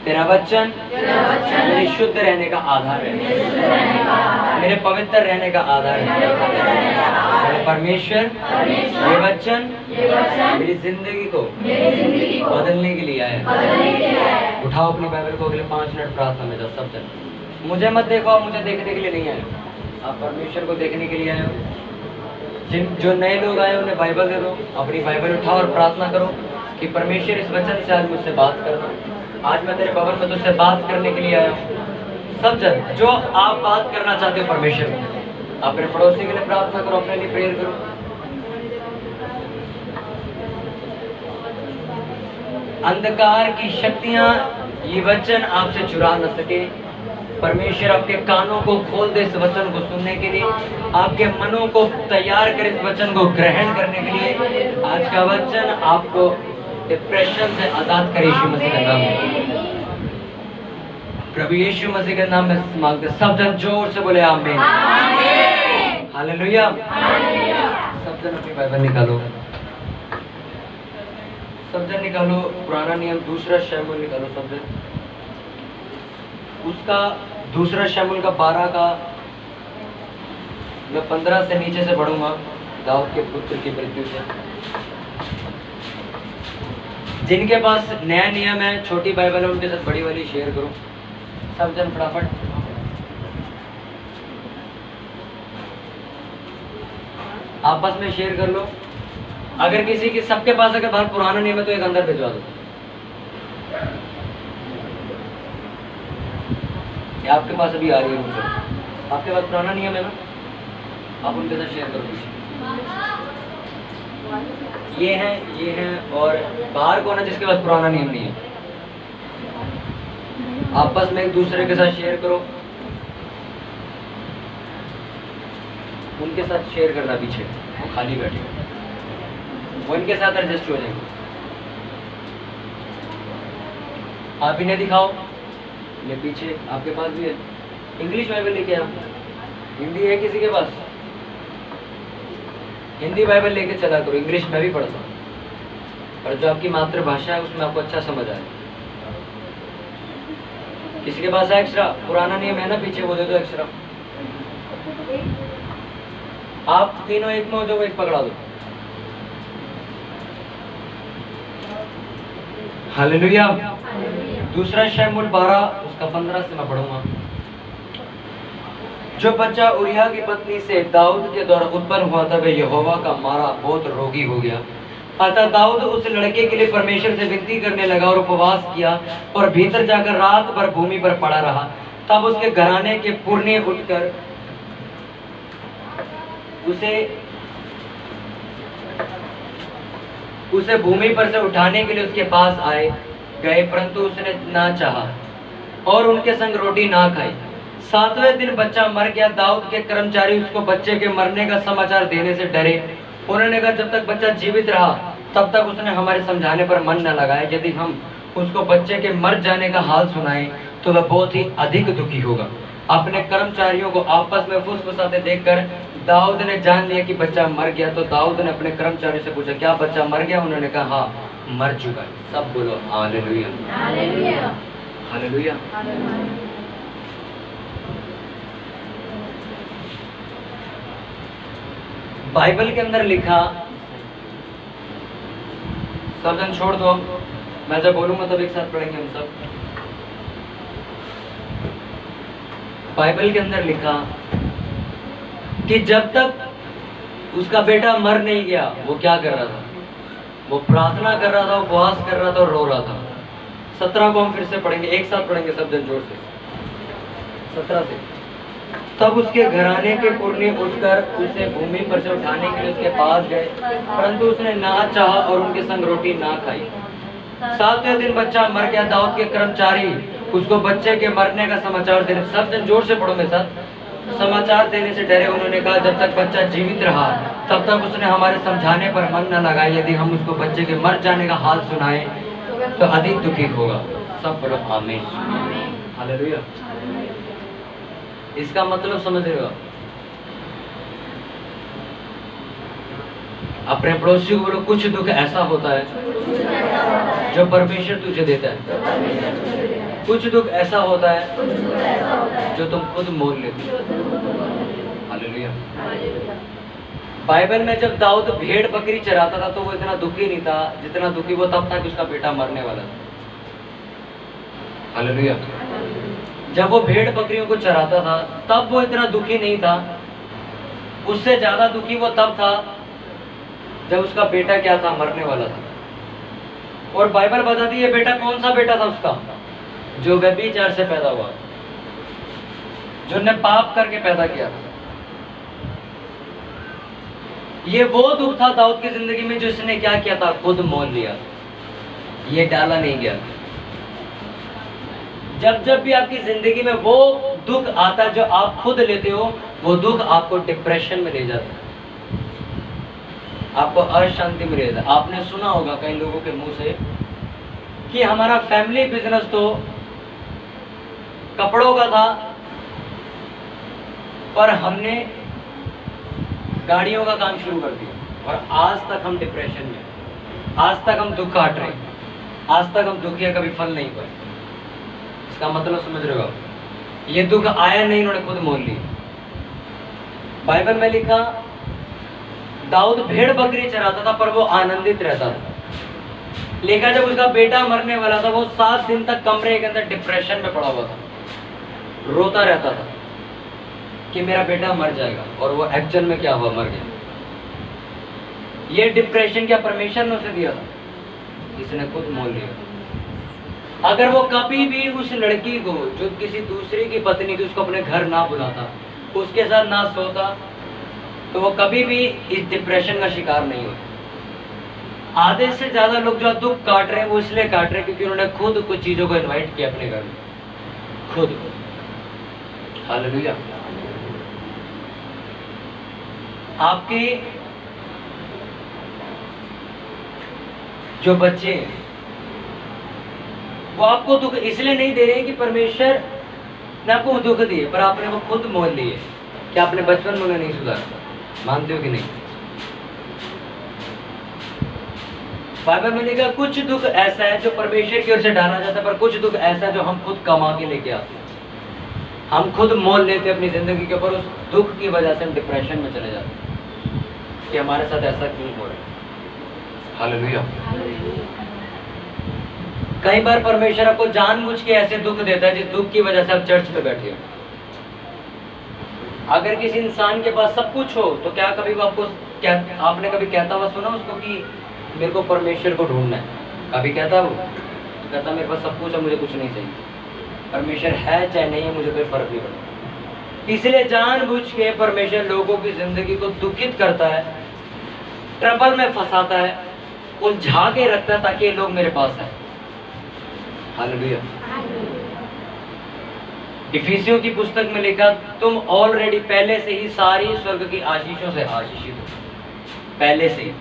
तेरा वचन मेरे शुद्ध रहने का आधार है, मेरे पवित्र रहने का आधार है। मेरे परमेश्वर ये वचन मेरी जिंदगी को बदलने के लिए आया है। उठाओ अपनी बाइबल को, अगले 5 मिनट प्रार्थना में जाओ सब जन। मुझे मत देखो, आप मुझे देखने के लिए नहीं आए, आप परमेश्वर को देखने के लिए आए हो। जो नए लोग आए उन्हें बाइबल दे दो, अपनी बाइबल उठाओ और प्रार्थना करो कि परमेश्वर इस वचन से आज मुझसे बात करना। आज मैं तेरे भवन में तुझसे बात करने के लिए आया हूँ। सब जन जो आप बात करना चाहते हो परमेश्वर में, अपने पड़ोसी के लिए प्रार्थना करो, अपने लिए प्रेयर करो। अंधकार की शक्तियां ये वचन आपसे चुरा न सके। परमेश्वर आपके कानों को खोल दे इस वचन को सुनने के लिए, आपके मनों को तैयार करे इस वचन को ग्रहण करने के लिए। आज का वचन आपको डिप्रेशन से आजाद करे यीशु मसीह के नाम में। प्रभु यीशु मसीह के नाम में मांगते सब जन जोर से बोले आमीन। हालेलुया। सब जन अपनी बाइबल निकालो, सब जन निकालो पुराना नियम 2 शमूएल निकालो सब जन। उसका 2 शमूएल का 12 का मैं 15 से नीचे से पढ़ूंगा। दाऊद के पुत्र की मृत्यु से। जिनके पास नया नियम है, छोटी बाइबल है, उनके साथ बड़ी वाली शेयर करो सब जन फटाफट। आपस में शेयर कर लो। अगर किसी के सबके पास अगर बाहर पुराना नियम है तो एक अंदर भिजवा दो। ये आपके पास अभी आ रही है उनसे, आपके पास पुराना नियम है ना, आप उनके साथ शेयर करो। ये है और बाहर कौन है जिसके पास पुराना नियम नहीं है? आपस में एक दूसरे के साथ शेयर करो। उनके साथ शेयर करना, पीछे वो खाली बैठे वो इनके साथ एडजस्ट हो जाएंगे। आप इन्हें दिखाओ, ये पीछे आपके पास भी है। इंग्लिश बाइबल लेके आओ। हिंदी है किसी के पास? हिंदी बाइबल लेके चला करो। इंग्लिश में भी पढ़ता हूँ, पर जो आपकी मातृभाषा है उसमें आपको अच्छा समझ आए। किसी के पास है एक्स्ट्रा? पुराना नियम है ना पीछे, वो दे दो एक्स्ट्रा। आप तीनों एक में हो जो एक पकड़ा दो। हालेलुया। 2 शमूएल 12 उसका 15 से मैं पढ़ूंगा। जो बच्चा उरिया की पत्नी से दाऊद के द्वारा उत्पन्न हुआ था वह यहोवा का मारा बहुत रोगी हो गया। अतः दाऊद उस लड़के के लिए परमेश्वर से विनती करने लगा और उपवास किया और भीतर जाकर रात भर भूमि पर पड़ा रहा। तब उसके घराने के पुरने उठकर उसे भूमि पर से उठाने के लिए उसके पास गए, परंतु उसने ना चाहा और उनके संग रोटी ना खाई। 7वें दिन बच्चा मर गया। दाऊद के कर्मचारी उसको बच्चे के मरने का समाचार देने से डरे। उन्होंने कहा जब तक बच्चा जीवित रहा तब तक उसने हमारे समझाने पर मन न लगाया। यदि हम उसको बच्चे के मर जाने का हाल सुनाएं तो वह बहुत ही अधिक दुखी होगा। अपने कर्मचारियों को आपस में फुसफुसाते देखकर दाऊद ने जान लिया कि बच्चा मर गया। तो दाऊद ने अपने कर्मचारियों से पूछा क्या बच्चा मर गया? उन्होंने कहा हाँ मर चुका है। सब बोलो हालेलुया, हालेलुया, हालेलुया। बाइबल के अंदर लिखा, सब जन छोड़ दो, मैं जब बोलूंगा तब एक साथ पढ़ेंगे हम सब। बाइबल के अंदर लिखा कि जब तक उसका बेटा मर नहीं गया वो क्या कर रहा था? वो प्रार्थना कर रहा था, उपवास कर रहा था और रो रहा था। 17 को हम फिर से पढ़ेंगे, एक साथ पढ़ेंगे सब जन जोर से। 17 से। तब उसके घराने के पुरने उठकर उसे भूमि पर से उठाने के लिए उसके पास गए, परंतु उसने ना चाहा और उनके संग रोटी ना खाई। 7वें दिन बच्चा मर गया। दाऊद के कर्मचारी उसको बच्चे के मरने का समाचार देने, सब जन जोर से पढ़ो मेरे साथ, समाचार देने से डरे। उन्होंने कहा जब तक बच्चा जीवित रहा तब तक उसने हमारे समझाने पर मन न लगाया। यदि हम उसको बच्चे के मर जाने का हाल सुनाए तो अधिक दुखी होगा। सब बोलो आमीन, हालेलुया। इसका मतलब समझ रहे हो? अपने पड़ोसी को बोलो कुछ दुख ऐसा होता है जो परमेश्वर तुझे देता है। कुछ दुख ऐसा होता है जो तुम खुद मोल लेते हो। हालेलुया। बाइबल में जब दाऊद भेड़ बकरी चराता था तो वो इतना दुखी नहीं था जितना दुखी वो तब था कि उसका बेटा मरने वाला था। हालेलुया। जब वो भेड़ बकरियों को चराता था तब वो इतना दुखी नहीं था। उससे ज्यादा दुखी वो तब था जब उसका बेटा क्या था, मरने वाला था। और बाइबल बताती है बेटा कौन सा बेटा था उसका, जो व्यभिचार से पैदा हुआ, जो ने पाप करके पैदा किया था। ये वो दुख था दाऊद की जिंदगी में जो इसने क्या किया था, खुद मोल लिया, ये डाला नहीं गया। जब जब भी आपकी जिंदगी में वो दुख आता है जो आप खुद लेते हो, वो दुख आपको डिप्रेशन में ले जाता है, आपको अशांति में ले जाता है। आपने सुना होगा कई लोगों के मुंह से कि हमारा फैमिली बिजनेस तो कपड़ों का था पर हमने गाड़ियों का काम शुरू कर दिया और आज तक हम डिप्रेशन में, आज तक हम दुख काट रहे हैं, आज तक हम दुखिया कभी फल नहीं पाए। इसका मतलब समझ रहे हो आप? ये दुख आया नहीं, इन्होंने खुद मोल लिया। बाइबल में लिखा दाऊद भेड़ बकरी चराता था पर वो आनंदित रहता था। लेकिन जब उसका बेटा मरने वाला था वो 7 दिन तक कमरे के अंदर डिप्रेशन में पड़ा हुआ था, रोता रहता था कि मेरा बेटा मर जाएगा, और वो एक्चुअल में क्या हुआ, मर गया। ये डिप्रेशन क्या परमेश्वर ने उसे दिया था? इसने खुद मोल लिया। अगर वो कभी भी उस लड़की को जो किसी दूसरे की पत्नी थी उसको अपने घर ना बुलाता, उसके साथ ना सोता, तो वो कभी भी इस डिप्रेशन का शिकार नहीं होता। आधे से ज्यादा लोग जो दुख काट रहे हैं वो इसलिए काट रहे हैं क्योंकि उन्होंने खुद कुछ चीजों को इनवाइट किया अपने घर में, खुद। हालेलुया। आपके जो बच्चे हैं वो आपको दुख इसलिए नहीं दे रहे हैं कि परमेश्वर ने आपको दुख दिए, पर आपने वो खुद मोल लिए। क्या आपने बचपन में उन्हें नहीं सुधारा? मानते हो कि नहीं? बाइबल में लिखा कुछ दुख ऐसा है जो परमेश्वर की ओर से डाला जाता है, पर कुछ दुख ऐसा है जो हम खुद कमा के लेके आते हैं, हम खुद मोल लेते हैं अपनी जिंदगी के ऊपर। उस दुख की वजह से हम डिप्रेशन में चले जाते हैं कि हमारे साथ ऐसा क्यों हो रहा है। हालेलुया। कई बार परमेश्वर आपको जानबूझ के ऐसे दुख देता है जिस दुख की वजह से आप चर्च में बैठे हो। अगर किसी इंसान के पास सब कुछ हो तो क्या कभी वो आपको आपने कभी कहता हुआ सुना उसको कि मेरे को परमेश्वर को ढूंढना है? कभी कहता वो? तो कहता मेरे पास सब कुछ है, मुझे कुछ नहीं चाहिए, परमेश्वर है चाहे नहीं है मुझे कोई फर्क नहीं पड़ता। इसलिए जानबूझ के परमेश्वर लोगों की जिंदगी को दुखित करता है, ट्रबल में फंसाता है, उलझा के रखता है ताकि ये लोग मेरे पास आए। हालेलुया। इफिसियों की पुस्तक में लिखा तुम ऑलरेडी पहले से ही सारी स्वर्ग की आशीषों से आशीषित हो, पहले से ही।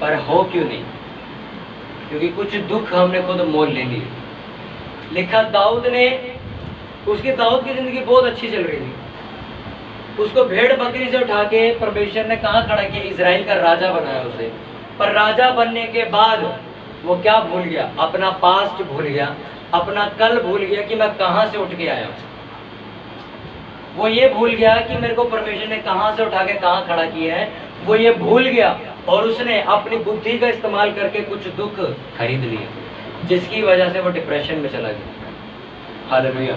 पर हो क्यों नहीं? क्योंकि कुछ दुख हमने खुद मोल ले लिए। लिखा दाऊद की जिंदगी बहुत अच्छी चल रही थी, उसको भेड़ बकरी से उठा के परमेश्वर ने कहाँ खड़ा किया? इजराइल का राजा बनाया उसे। पर राजा बनने के बाद वो क्या भूल गया? अपना पास्ट भूल गया, अपना कल भूल गया कि मैं कहां से उठ के आया हूं। वो ये भूल गया कि मेरे को परमेश्वर ने कहां से उठा के कहां खड़ा किया है, वो ये भूल गया। और उसने अपनी बुद्धि का इस्तेमाल करके कुछ दुख खरीद लिए, जिसकी वजह से वो डिप्रेशन में चला गया। हालेलुया।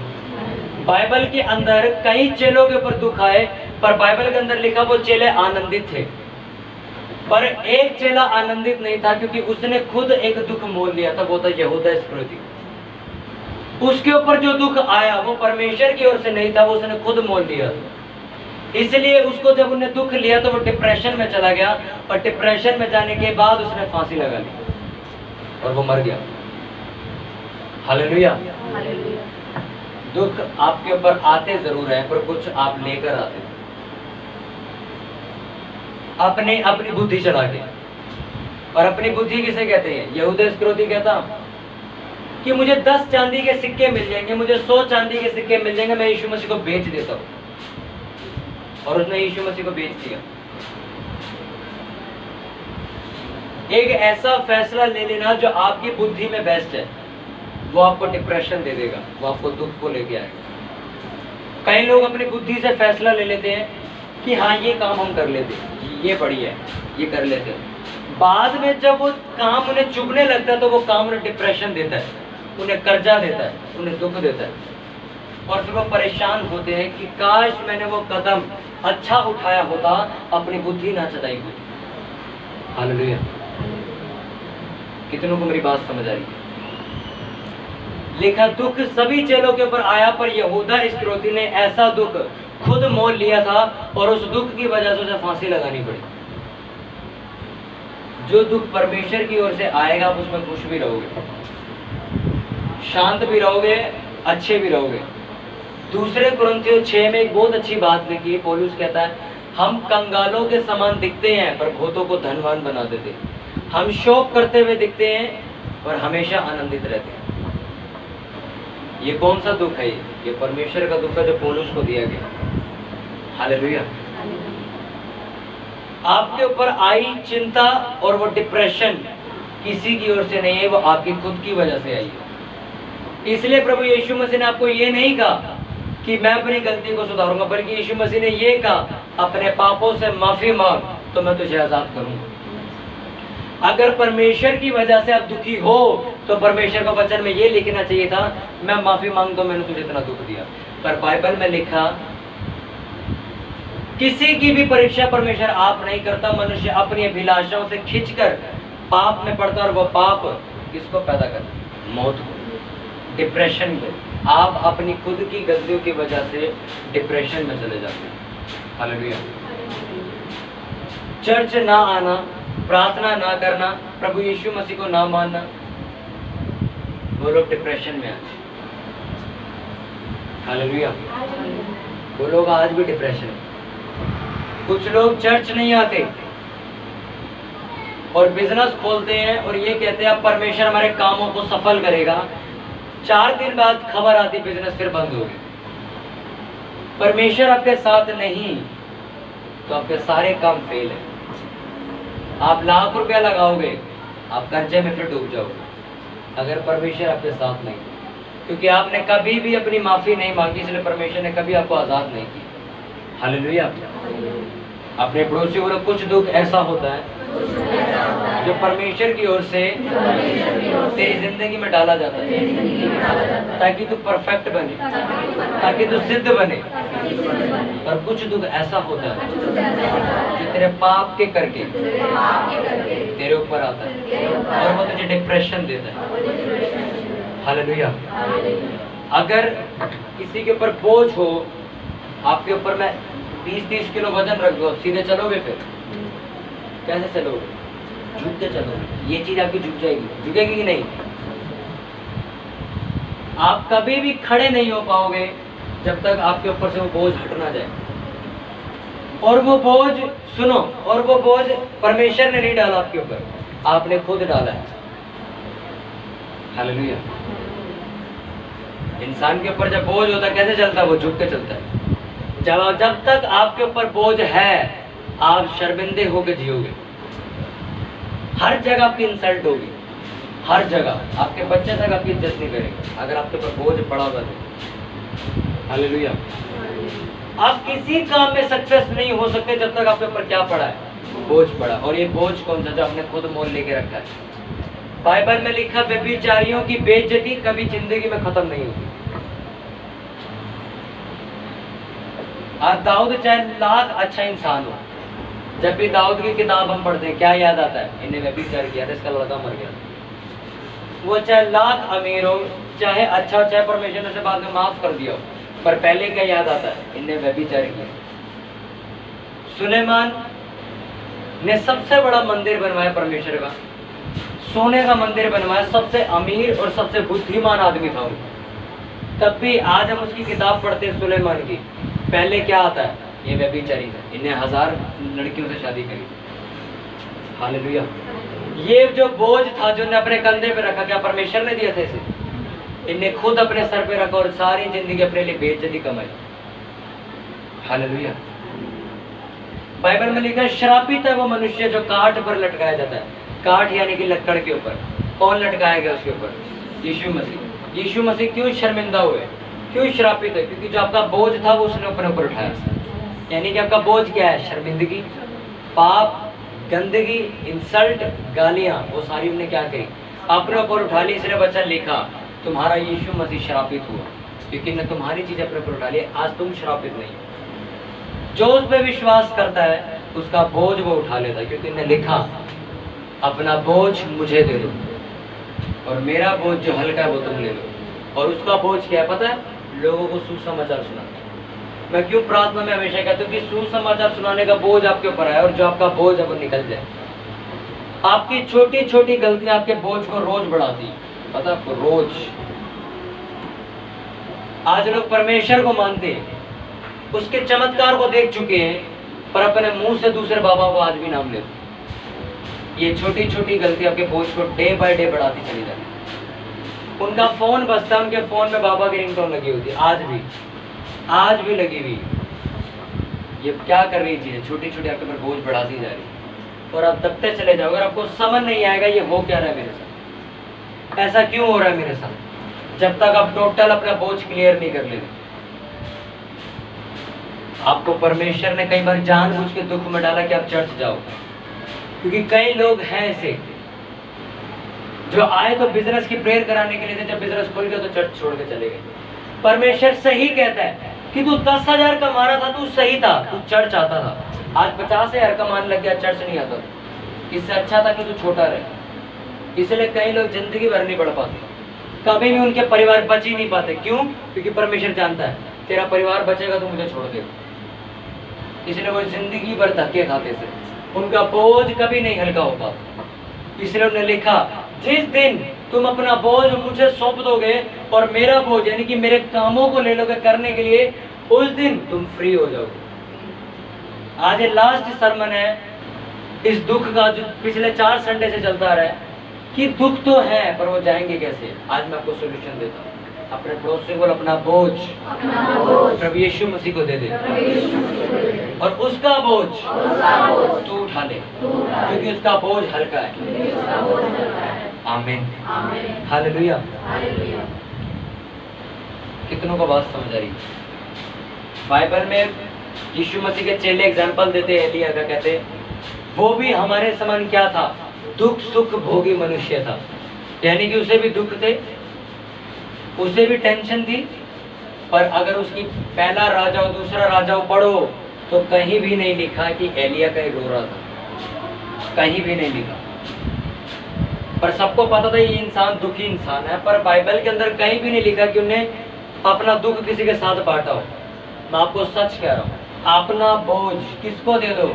बाइबल के अंदर कई चेलों के ऊपर दुख आए, पर बाइबल के अंदर लिखा वो चेले आनंदित थे। पर एक चेला आनंदित नहीं था क्योंकि उसने खुद एक दुख मोल लिया था, वो था यहूदा इस्करियोती। उसके ऊपर जो दुख आया वो परमेश्वर की ओर से नहीं था, वो उसने खुद मोल लिया। इसलिए उसको जब उन्हें दुख लिया तो वो डिप्रेशन में चला गया, और डिप्रेशन में जाने के बाद उसने फांसी लगा ली और वो मर गया। हालेलुया। दुख आपके ऊपर आते जरूर है, पर कुछ आप लेकर आते हैं अपनी बुद्धि चला के। और अपनी बुद्धि किसे कहते हैं? यहूदा इस्करियोती कहता कि मुझे 10 चांदी के सिक्के मिल जाएंगे, मुझे 100 चांदी के सिक्के मिल जाएंगे, मैं यीशु मसीह को बेच देता हूं। और उसने यीशु मसीह को बेच दिया। एक ऐसा फैसला ले लेना जो आपकी बुद्धि में बेस्ट है, वो आपको डिप्रेशन दे देगा, वो आपको दुख को लेके आएगा। कई लोग अपनी बुद्धि से फैसला ले लेते हैं कि हाँ ये काम हम कर लेते हैं, ये बढ़िया है, ये कर लेते हैं। बाद में जब वो काम उन्हें चुभने लगता है तो वो काम उन्हें डिप्रेशन देता है, उन्हें कर्जा देता है, उन्हें दुख देता है, और फिर वो परेशान होते हैं कि काश मैंने वो कदम अच्छा उठाया होता, अपनी बुद्धि ना चलाई होती। हालेलुया। कितनों को मेरी बात समझ आ रही है? लिखा दुख सभी चेलों के ऊपर आया, पर यहूदा इस्करियोती ने ऐसा दुख खुद मोल लिया था और उस दुख की वजह से उसे फांसी लगानी पड़ी। जो दुख परमेश्वर की ओर से आएगा आप उसमें खुश भी रहोगे, शांत भी रहोगे, अच्छे भी रहोगे। दूसरे कुरिन्थियों 6 में एक बहुत अच्छी बात लिखी है। पौलुस कहता है हम कंगालों के समान दिखते हैं पर बहुतों को धनवान बना देते हैं। हम शोक करते हुए दिखते हैं पर हमेशा आनंदित रहते हैं। ये कौन सा दुख है? ये परमेश्वर का दुख है जो पौलुस को दिया गया। हालेलुया। आपके ऊपर आई चिंता और वो डिप्रेशन किसी की ओर से नहीं है, वो आपकी खुद की वजह से आई है। इसलिए प्रभु यीशु मसीह ने आपको ये नहीं कहा कि मैं अपनी गलती को सुधारूंगा, बल्कि यीशु मसीह ने ये कहा अपने पापों से माफी मांग तो मैं तुझे आजाद करूंगा। अगर परमेश्वर की वजह से आप दुखी हो तो परमेश्वर का वचन में ये लिखना चाहिए था मैं माफी मांग तो मैंने तुझे इतना दुख दिया। पर बाइबल में लिखा किसी की भी परीक्षा परमेश्वर आप नहीं करता। मनुष्य अपनी अभिलाषाओं से खींचकर पाप में पड़ता और वो पाप किसको पैदा करता? मौत को, डिप्रेशन को। आप अपनी खुद की गलतियों की वजह से डिप्रेशन में चले जाते हैं। हालेलुया। चर्च ना आना, प्रार्थना ना करना, प्रभु यीशु मसीह को ना मानना, वो लोग डिप्रेशन में आते। हालेलुया। वो लोग आज भी डिप्रेशन में। कुछ लोग चर्च नहीं आते और बिजनेस खोलते हैं और ये कहते हैं अब परमेश्वर हमारे कामों को सफल करेगा। 4 दिन बाद खबर आती बिजनेस फिर बंद हो गई। परमेश्वर आपके साथ नहीं तो आपके सारे काम फेल है। आप लाख रुपया लगाओगे, आप कर्जे में फिर डूब जाओगे अगर परमेश्वर आपके साथ नहीं, क्योंकि आपने कभी भी अपनी माफी नहीं मांगी, इसलिए परमेश्वर ने कभी आपको आजाद नहीं किया। हालेलुया। अपने पड़ोसी को कुछ दुख ऐसा होता है जो परमेश्वर की ओर से तेरी जिंदगी में डाला जाता है ताकि तू परफेक्ट बने, ताकि तू सिद्ध बने। और कुछ दुख ऐसा होता है जो तेरे पाप के करके तेरे ऊपर आता है और वो तुझे डिप्रेशन देता है। हालेलुया। अगर किसी के ऊपर बोझ हो, आपके ऊपर मैं 20-30 किलो वजन रख दो, सीधे चलोगे? फिर कैसे चलोगे? झुक के चलोगे। ये चीज आपकी झुक जाएगी, झुकेगी कि नहीं? आप कभी भी खड़े नहीं हो पाओगे जब तक आपके ऊपर से वो बोझ हट ना जाए। और वो बोझ सुनो, और वो बोझ परमेश्वर ने नहीं डाला आपके ऊपर, आपने खुद डाला है। हालेलुया। इंसान के ऊपर जब बोझ होता है कैसे चलता है? वो झुक के चलता है। जब तक आपके ऊपर बोझ है आप शर्मिंदे होकर जियोगे। हर जगह आपकी इंसल्ट होगी, हर जगह। आपके बच्चे तक आपकी इज्जत नहीं करेंगे अगर आपके ऊपर बोझ पड़ा हुआ है। हालेलुया। आप किसी काम में सक्सेस नहीं हो सकते जब तक आपके ऊपर क्या पड़ा है? बोझ पड़ा। और ये बोझ कौन सा? जो आपने खुद मोल लेके रखा है। बाइबल में लिखा व्यभिचारियों की बेइज्जती कभी जिंदगी में खत्म नहीं होती। आज दाऊद चाहे लाख अच्छा इंसान हो, जब भी दाऊद की किताब हम पढ़ते हैं क्या याद आता है? इन्हें व्यभिचार किया था, इसका लड़का मर गया। वो चाहे लाख अमीर हो, चाहे अच्छा हो, चाहे परमेश्वर ने उसे बाद में माफ कर दिया हो, पर पहले क्या याद आता है? इन्हें व्यभिचार किया। सुलेमान ने सबसे बड़ा मंदिर बनवाया परमेश्वर का, सोने का मंदिर बनवाया। सबसे अमीर और सबसे बुद्धिमान आदमी था वो। तब भी आज हम उसकी किताब पढ़ते हैं सुलेमान की, पहले क्या आता है? ये व्यभिचारी था, इन्हें 1000 लड़कियों से शादी करी। हालेलुया। ये जो बोझ था जो ने अपने कंधे पे रखा, क्या परमेश्वर ने दिया था इसे? इन्हें खुद अपने सर पे रखा और सारी जिंदगी अपने लिए बेइज्जती कमाई। हालेलुया। बाइबल में लिखा है श्रापित है वो मनुष्य जो काठ पर लटकाया जाता है। काठ यानी कि लकड़ के ऊपर। कौन लटकाया गया उसके ऊपर? यीशु मसीह। यीशु मसीह क्यों शर्मिंदा हुए, क्यों श्रापित है? क्योंकि जो आपका बोझ था वो उसने अपने ऊपर उठाया। यानी कि आपका बोझ क्या है? शर्मिंदगी, पाप, गंदगी, इंसल्ट, गालियां, वो सारी उन्हें क्या करी? अपने ऊपर उठा ली। इसलिए बच्चा लिखा तुम्हारा यीशु मसीह श्रापित हुआ क्योंकि ने तुम्हारी चीजें अपने ऊपर उठा ली। आज तुम श्रापित नहीं। जो उस पर विश्वास करता है उसका बोझ वो उठा लेता है, क्योंकि ने लिखा अपना बोझ मुझे दे दो और मेरा बोझ जो हल्का है वो तुम ले लो। और उसका बोझ क्या है पता है? लोगों को सुसमाचार सुनाना। मैं क्यों प्रार्थना में हमेशा कहता हूँ कि सुसमाचार सुनाने का बोझ आपके ऊपर आए और जो आपका बोझ है वो निकल जाए। आपकी छोटी छोटी गलतियां आपके बोझ को रोज बढ़ाती है, पता है आपको? रोज। आज लोग परमेश्वर को मानते हैं, उसके चमत्कार को देख चुके हैं, पर अपने मुंह से दूसरे बाबा को आज भी नाम लेते। ये छोटी छोटी गलती आपके बोझ को डे बाय डे बढ़ाती चली जाती है। उनका फोन बजता है, उनके फोन में बाबा की रिंगटोन लगी होती है, आज भी लगी हुई। ये क्या कर रही चीजें? छोटी छोटी आपके ऊपर बोझ बढ़ाती जा रही है और आप दबते चले जाओगे। अगर आपको समझ नहीं आएगा ये हो क्या रहा है मेरे साथ, ऐसा क्यों हो रहा है मेरे साथ, जब तक आप टोटल अपना बोझ क्लियर नहीं कर लेते। आपको परमेश्वर ने कई बार जानबूझ के दुख में डाला कि आप चर्च जाओ, क्योंकि कई लोग हैं ऐसे जो आए तो बिजनेस की प्रेयर कराने के लिए थे, जब बिजनेस खुल गया तो चर्च छोड़ के चले गए। परमेश्वर सही कहता है कि तू 10,000 कमा रहा था, तू सही था, तू चर्च आता था। आज 50,000 कमाने लग गया, चर्च नहीं आता। इससे अच्छा था कि तू छोटा रहे। इसलिए कई लोग जिंदगी भर नहीं बढ़ पाते, कभी भी उनके परिवार बच ही नहीं पाते। क्यों? क्योंकि परमेश्वर जानता है तेरा परिवार बचेगा तो मुझे छोड़ देगा। इसलिए वो जिंदगी भर धक्के खाते थे, उनका बोझ कभी नहीं हल्का हो पाता। इसलिए उन्होंने लिखा जिस दिन तुम अपना बोझ मुझे सौंप दोगे और मेरा बोझ यानी कि मेरे कामों को ले लोगे करने के लिए, उस दिन तुम फ्री हो जाओगे। आज ये लास्ट सरमन है इस दुख का, जो पिछले 4 संडे से चलता रहा है कि दुख तो है पर वो जाएंगे कैसे। आज मैं आपको सोल्यूशन देता हूँ। अपने पड़ोसी को अपना बोझ प्रभु यीशु मसीह को दे दे और उसका बोझ तू उठा ले, क्योंकि उसका बोझ हल्का है। आमीन, हालेलुया। कितनों को बात समझ आ रही? बाइबल में यीशु मसीह के चेले एग्जाम्पल देते हैं एलिया का, कहते वो भी हमारे समान क्या था? दुख सुख भोगी मनुष्य था। यानी कि उसे भी दुख थे, उसे भी टेंशन थी, पर अगर उसकी पहला राजा और दूसरा राजा पढ़ो तो कहीं भी नहीं लिखा कि एलिया का ही रो रहा था, कहीं भी नहीं लिखा। पर सबको पता था ये इंसान दुखी इंसान है, पर बाइबल के अंदर कहीं भी नहीं लिखा कि उन्हें अपना दुख किसी के साथ बांटा हो। मैं आपको सच कह रहा हूँ, अपना बोझ किसको दे दो?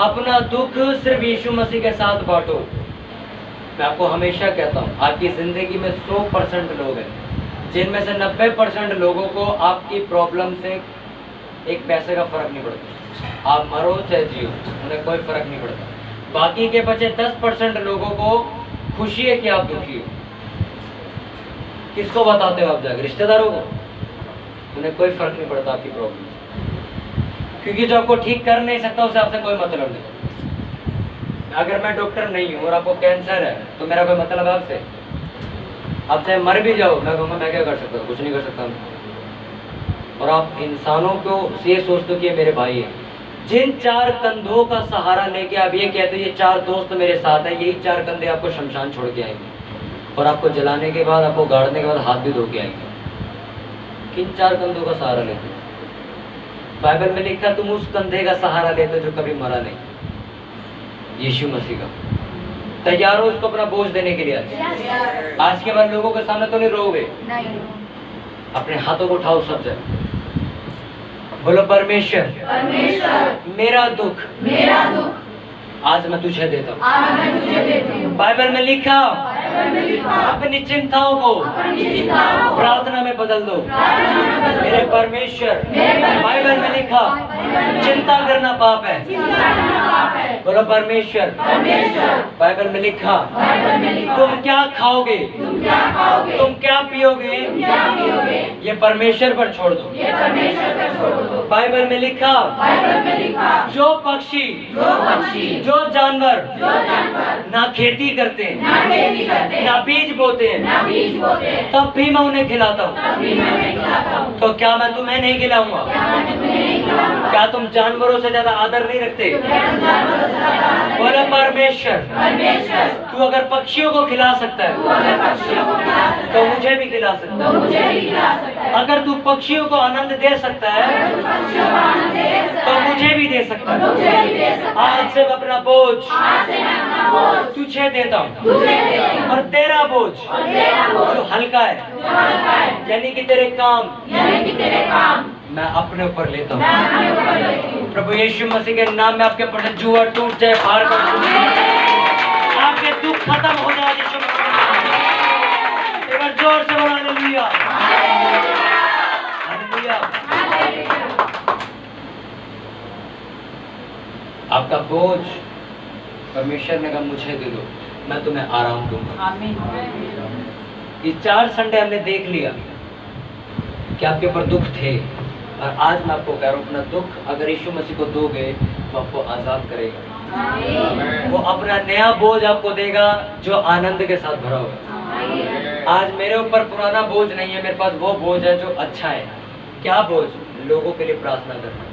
अपना दुख सिर्फ यीशु मसीह के साथ बांटो। मैं आपको हमेशा कहता हूँ आपकी ज़िंदगी में 100% लोग हैं जिनमें से 90% लोगों को आपकी प्रॉब्लम से एक पैसे का फर्क नहीं पड़ता। आप मरो चाहे जियो, उन्हें कोई फर्क नहीं पड़ता। बाकी के बचे 10% लोगों को खुशी है कि आप दुखी हो। किसको बताते हो आप जाकर? रिश्तेदारों को? उन्हें कोई फर्क नहीं पड़ता आपकी प्रॉब्लम, क्योंकि जो आपको ठीक कर नहीं सकता उसे आपसे कोई मतलब नहीं। अगर मैं डॉक्टर नहीं हूँ और आपको कैंसर है तो मेरा कोई मतलब है आपसे? आप चाहे मर भी जाओ, मैं कहूँगा मैं क्या कर सकता हूँ? कुछ नहीं कर सकता। और आप इंसानों को ये सोचते हो कि ये मेरे भाई है। जिन 4 कंधों का सहारा लेके आप ये कहते हो ये 4 दोस्त मेरे साथ हैं, यही 4 कंधे आपको शमशान छोड़ के आएंगे और आपको जलाने के बाद, आपको गाड़ने के बाद हाथ भी धो के आएंगे। किन 4 कंधों का सहारा लेते हो? बाइबल में लिखा तुम उस कंधे का सहारा लेते हो जो कभी मरा नहीं, यीशु मसीह का। तैयार हो उसको अपना बोझ देने के लिए? आज के बाद लोगों के सामने तो नहीं रोओगे, अपने हाथों को उठाओ सब जगह, बोलो परमेश्वर मेरा दुख आज मैं तुझे देता हूँ। बाइबल में लिखा अपनी चिंताओं को प्रार्थना में बदल दो मेरे परमेश्वर। बाइबल में लिखा चिंता करना पाप है, बोलो परमेश्वर। बाइबल में लिखा तुम क्या खाओगे, तुम क्या पियोगे ये परमेश्वर पर छोड़ दो। बाइबल में लिखा जो पक्षी जो जानवर ना खेती करते ना बीज बोते हैं तब भी मैं उन्हें खिलाता हूँ। तो क्या मैं तुम्हें नहीं खिलाऊंगा? क्या तुम जानवरों से ज्यादा आदर नहीं रखते? बोले परमेश्वर तू अगर पक्षियों को खिला सकता है तो मुझे भी खिला सकता है। अगर तू पक्षियों को आनंद दे सकता है तो मुझे भी दे सकता है। आज से मैं अपना बोझ तुझे देता हूँ और तेरा बोझ जो हल्का है यानी कि तेरे काम मैं अपने ऊपर लेता हूँ। प्रभु यीशु मसीह के नाम में आपके पढ़े जुआ टूट जाए, फाड़ कर आपके दुख खत्म हो जाए। यीशु एक बार जोर से बोला हालेलुया, हालेलुया। आपका बोझ परमेश्वर ने कहा मुझे दे दो, मैं तुम्हें आराम दूंगा। ये 4 संडे हमने देख लिया कि आपके ऊपर दुख थे और आज मैं आपको कह रहा हूँ अपना दुख अगर यीशु मसीह को दोगे वो आपको आजाद करेगा। वो अपना नया बोझ आपको देगा जो आनंद के साथ भरा होगा। आज मेरे ऊपर पुराना बोझ नहीं है, मेरे पास वो बोझ है जो अच्छा है। क्या बोझ? लोगों के लिए प्रार्थना करना,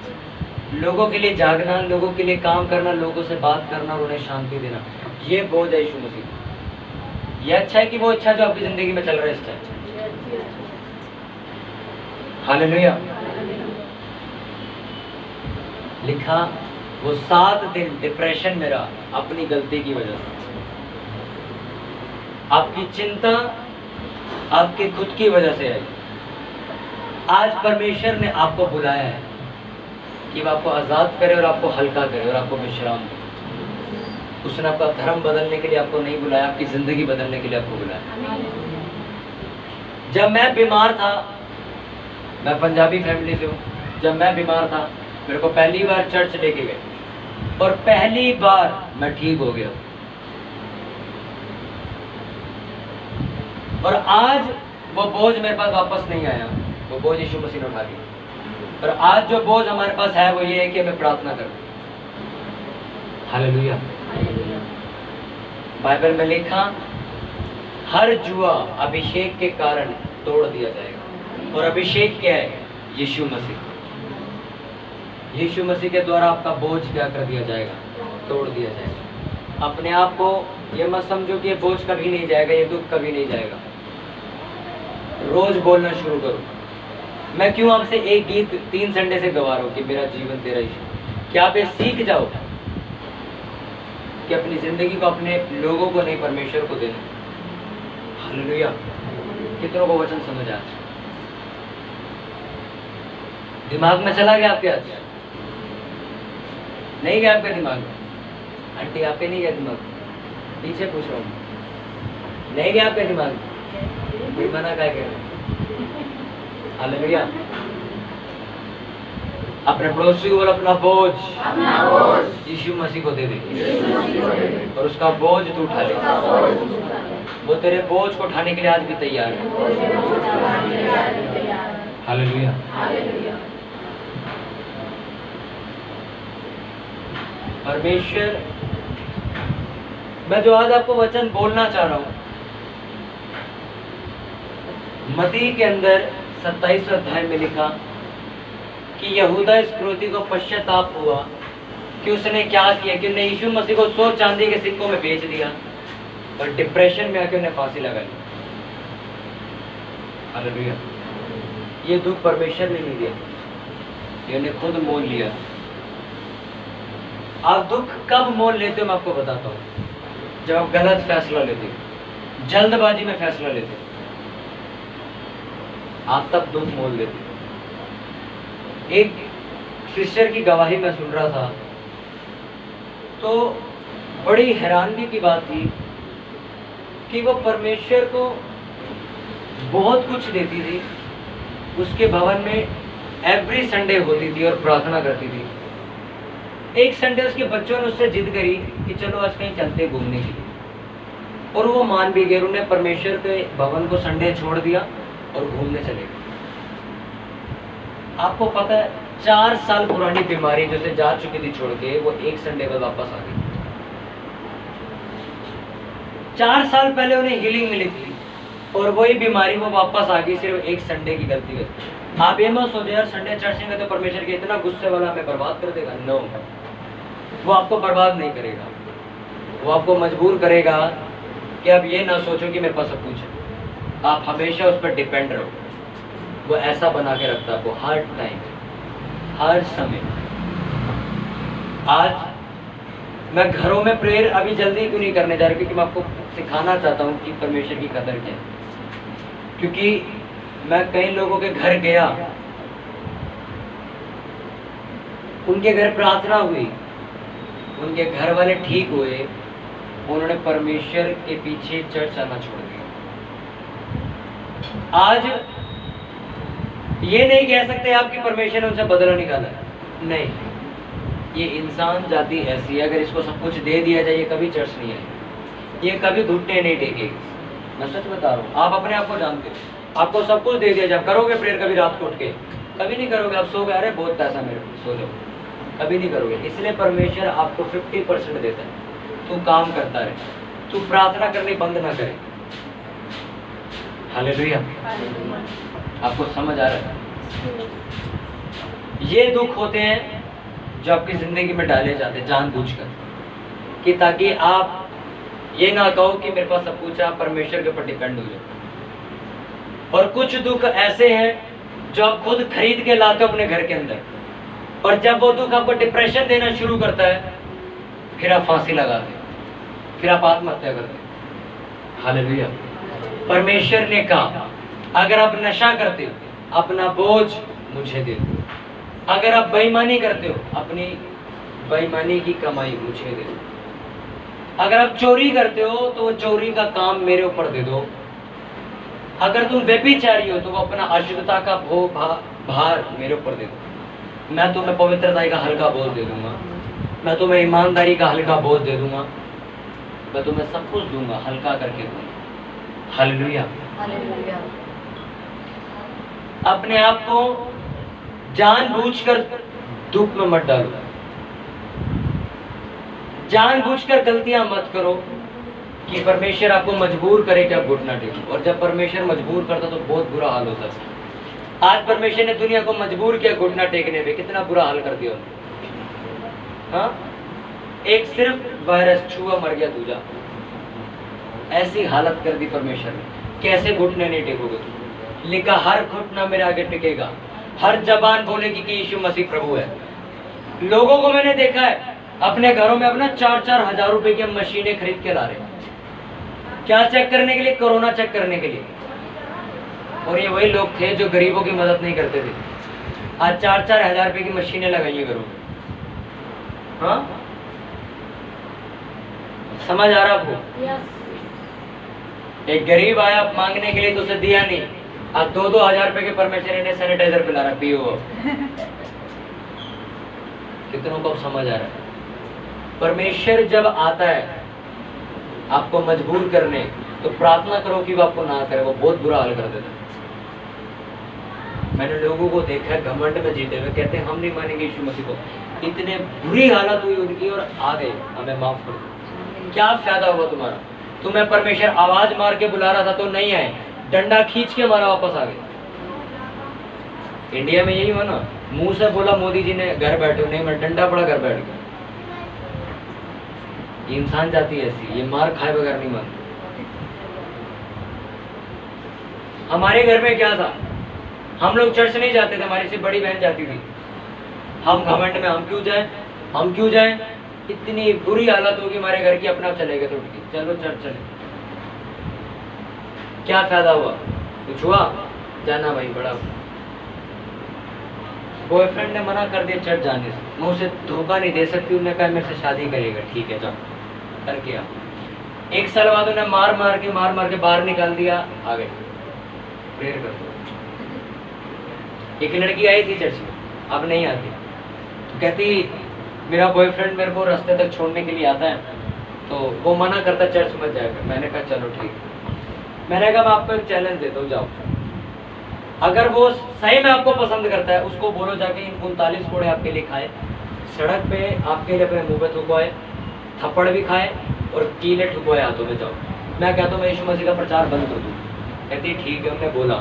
लोगों के लिए जागना, लोगों के लिए काम करना, लोगों से बात करना और उन्हें शांति देना। ये बोझ है यीशु मसीह। ये अच्छा है कि वो अच्छा जो आपकी जिंदगी में चल रहा है इस टाइम। हालेलुया। लिखा वो 7 दिन डिप्रेशन में रहा अपनी गलती की वजह से, आपकी चिंता आपकी खुद की वजह से आई। आज परमेश्वर ने आपको बुलाया है कि वो आपको आजाद करे और आपको हल्का करे और आपको विश्राम दे। उसने आपका धर्म बदलने के लिए आपको नहीं बुलाया, आपकी जिंदगी बदलने के लिए आपको बुलाया। जब मैं बीमार था, मैं पंजाबी फैमिली से हूँ, जब मैं बीमार था मेरे को पहली बार चर्च लेके गए और पहली बार मैं ठीक हो गया। और आज वो बोझ मेरे पास वापस नहीं आया, वो बोझ यीशु मसीह ने उठा लिया। और आज जो बोझ हमारे पास है वो ये है कि हमें प्रार्थना करें। हालेलुया। बाइबल में लिखा हर जुआ अभिषेक के कारण तोड़ दिया जाएगा। और अभिषेक क्या है? यीशु मसीह। यीशु मसीह के द्वारा आपका बोझ क्या कर दिया जाएगा? तोड़ दिया जाएगा। अपने आप को ये मत समझो कि ये बोझ कभी नहीं जाएगा, ये दुख कभी नहीं जाएगा। रोज बोलना शुरू करो। मैं क्यों आपसे एक गीत 3 संडे से गवा रहा हूँ कि मेरा जीवन तेरा यीशु। क्या आप ये सीख जाओ कि अपनी जिंदगी को अपने लोगों को नहीं परमेश्वर को देना। हालेलुया। कितनों को वचन समझ आ दिमाग में चला गया आपके? आज नहीं गया आपके दिमाग में? आंटी आपके नहीं गया दिमाग? पीछे पूछ रहा हूँ। नहीं गया आपके दिमाग में? मना क्या कह रहे? हालेलुया। अपने पड़ोसी को बोल अपना बोझ यीशु मसीह को दे दे और उसका बोझ तू उठा ले। वो तेरे बोझ को उठाने के लिए आज भी तैयार है। हालेलुया। परमेश्वर, मैं जो आज आपको वचन बोलना चाह रहा हूं, मत्ती के अंदर 27वें अध्याय में लिखा कि यहूदा इस्करियोती को पश्चाताप हुआ कि उसने क्या किया कि उसने यीशु मसीह को 100 चांदी के सिक्कों में बेच दिया और डिप्रेशन में आके उन्हें फांसी लगा ली। हालेलुया। ये दुख परमेश्वर ने नहीं दिया, ये उन्हें खुद मोल लिया। आप दुख कब मोल लेते हो मैं आपको बताता हूँ। जब आप गलत फैसला लेते हो, जल्दबाजी में फैसला लेते हो, आप तब दुख मोल लेते हो। एक सिस्टर की गवाही में सुन रहा था तो बड़ी हैरानी की बात थी कि वो परमेश्वर को बहुत कुछ देती थी। उसके भवन में एवरी संडे होती थी और प्रार्थना करती थी। एक संडे उसके बच्चों ने उससे जिद करी कि चलो आज कहीं चलते घूमने के लिए। और वो मान भी गए, उन्होंने परमेश्वर के भवन को संडे छोड़ दिया और घूमने चले गए। आपको पता है 4 साल पुरानी बीमारी जो से जा चुकी थी छोड़ के, वो एक संडे बाद वापस आ गई। 4 साल पहले उन्हें हीलिंग मिली थी और वही बीमारी वो वापस आ गई सिर्फ एक संडे की गलती करके। आप ये मत सोचो यार संडे चर्च नहीं करते परमेश्वर के इतना गुस्से वाला हमें बर्बाद कर देगा। नो, वो आपको बर्बाद नहीं करेगा, वो आपको मजबूर करेगा कि आप ये ना सोचो कि मेरे पास सब कुछ है। आप हमेशा उस पर डिपेंड रहो। वो ऐसा बना के रखता है आपको हर टाइम, हर समय। आज मैं घरों में प्रेयर अभी जल्दी क्यों नहीं करने जा रहा, क्योंकि मैं आपको सिखाना चाहता हूँ कि परमेश्वर की कदर क्या है। क्योंकि मैं कई लोगों के घर गया, उनके घर प्रार्थना हुई, उनके घर वाले ठीक हुए, उन्होंने परमेश्वर के पीछे चर्च आना छोड़ दिया। आज ये नहीं कह सकते आप कि परमेश्वर ने उनसे बदला निकाला है, नहीं। ये इंसान जाति ऐसी है, अगर इसको सब कुछ दे दिया जाए ये कभी चर्च नहीं आएगी, ये कभी घुटने नहीं टेकेगी। मैं सच बता रहा हूँ, आप अपने आप को जानते हो। आपको सब कुछ दे दिया जाए, करोगे प्रेयर कभी रात को उठ के? कभी नहीं करोगे। आप सो गए, अरे बहुत पैसा मेरे को, सो जाओ, कभी नहीं करोगे। इसलिए परमेश्वर आपको 50% देता है। तू काम करता रहे, तू प्रार्थना करनी बंद ना करे। हालेलुया। आपको समझ आ रहा है? ये दुख होते हैं जो आपकी जिंदगी में डाले जाते हैं जानबूझकर, कि ताकि आप ये ना कहो कि मेरे पास सब कुछ है, आप परमेश्वर के ऊपर डिपेंड हो जाओ। और कुछ दुख ऐसे हैं जो आप खुद खरीद के लाते हो अपने घर के अंदर, और जब वो दुख आपको डिप्रेशन देना शुरू करता है, फिर आप फांसी लगाते, फिर आप आत्महत्या करते। हालेलुया। परमेश्वर ने कहा अगर आप नशा करते हो अपना बोझ मुझे दे दो, अगर आप बेईमानी करते हो अपनी बेईमानी की कमाई मुझे दे दो, अगर आप चोरी करते हो तो वो चोरी का काम मेरे ऊपर दे दो, अगर तुम व्यभिचारी हो तो वो अपना अशुद्धता का भार मेरे ऊपर दे दो। मैं तुम्हें पवित्रता का हल्का बोझ दे दूंगा, मैं तुम्हें ईमानदारी का हल्का बोझ दे दूंगा, मैं तुम्हें सब कुछ दूंगा, हल्का करके दूंगा। हालेलुया। अपने आप को जानबूझकर दुख में मत डालो, जानबूझकर गलतियां मत करो कि परमेश्वर आपको मजबूर करे कि आप घुटना टेको। और जब परमेश्वर मजबूर करता तो बहुत बुरा हाल होता है। आज परमेश्वर ने दुनिया को मजबूर किया घुटना टेकने पे, कितना बुरा हाल कर दिया उन्होंने। हाँ, एक सिर्फ वायरस छुआ मर गया दूजा, ऐसी हालत कर दी परमेश्वर ने। कैसे घुटने नहीं टेकोगे तुम? लिखा हर घुटना मेरे आगे टिकेगा, हर जबान बोलेगी कि यीशु मसीह प्रभु है। लोगों को मैंने देखा है अपने घरों में अपना 4-4 हजार रुपए की मशीनें खरीद के ला रहे, क्या चेक करने के लिए? कोरोना चेक करने के लिए। और ये वही लोग थे जो गरीबों की मदद नहीं करते थे। आज 4-4 हजार रुपए की मशीनें लगाई घरों में। हाँ, समझ आ रहा आपको? एक गरीब आया मांगने के लिए तो उसे दिया नहीं, आज 2-2 हजार रुपए के परमेश्वर ने सैनिटाइजर पिला रहा, पियो। कितनों को समझ आ रहा है? परमेश्वर जब आता है आपको मजबूर करने, तो प्रार्थना करो कि वो आपको ना करे, वो बहुत बुरा हाल कर देता है। मैंने लोगों को देखा है घमंड में जीते हुए, कहते हैं हम नहीं मानेंगे यीशु मसीह को। इतने बुरी हालत हुई उनकी और आ गए, हमें माफ कर दो। क्या फायदा हुआ तुम्हारा? तुम्हें परमेश्वर आवाज मार के बुला रहा था तो नहीं आए, डंडा खींच के मारा वापस आ गए। इंडिया में यही हुआ ना, मुंह से बोला मोदी जी ने घर बैठे, नहीं मैं डंडा पड़ा घर बैठ गया। ये इंसान जाती ऐसी, ये मार खाए बगैर नहीं मानती। हमारे घर में क्या था, हम लोग चर्च नहीं जाते थे, हमारी सिर्फ बड़ी बहन जाती थी। हम घमंड में हम क्यों जाएं, हम क्यों जाएं? इतनी बुरी हालत होगी हमारे घर की, अपना चले गए तो उठ के चलो चर्च चले। क्या फायदा हुआ? कुछ हुआ? जाना भाई बड़ा। बॉयफ्रेंड ने मना कर दिया चर्च जाने से, मैं उसे धोखा नहीं दे सकती, उन्होंने कहा मेरे से शादी करेगा, ठीक है जाओ करके आ। 1 साल बाद उन्हें मार मार के बाहर निकाल दिया, आ गए प्रेयर कर दो। एक लड़की आई थी चर्च में, अब नहीं आती, तो कहती मेरा बॉयफ्रेंड मेरे को रास्ते तक छोड़ने के लिए आता है, तो वो मना करता चर्च मत जाएगा। मैंने कहा चलो ठीक। मैंने कहा मैं आपको एक चैलेंज देता हूँ, जाओ, अगर वो सही में आपको पसंद करता है उसको बोलो जाके इन 39 कोड़े आपके लिए खाए, सड़क पे आपके लिए अपने मुंह पे थुकवाए, थप्पड़ भी खाए और कीले ठुकवाए हाथों में। जाओ। मैं कहता हूँ मैं यीशु मसीह का प्रचार बंद कर दूँ। कहती ठीक है। हमने बोला,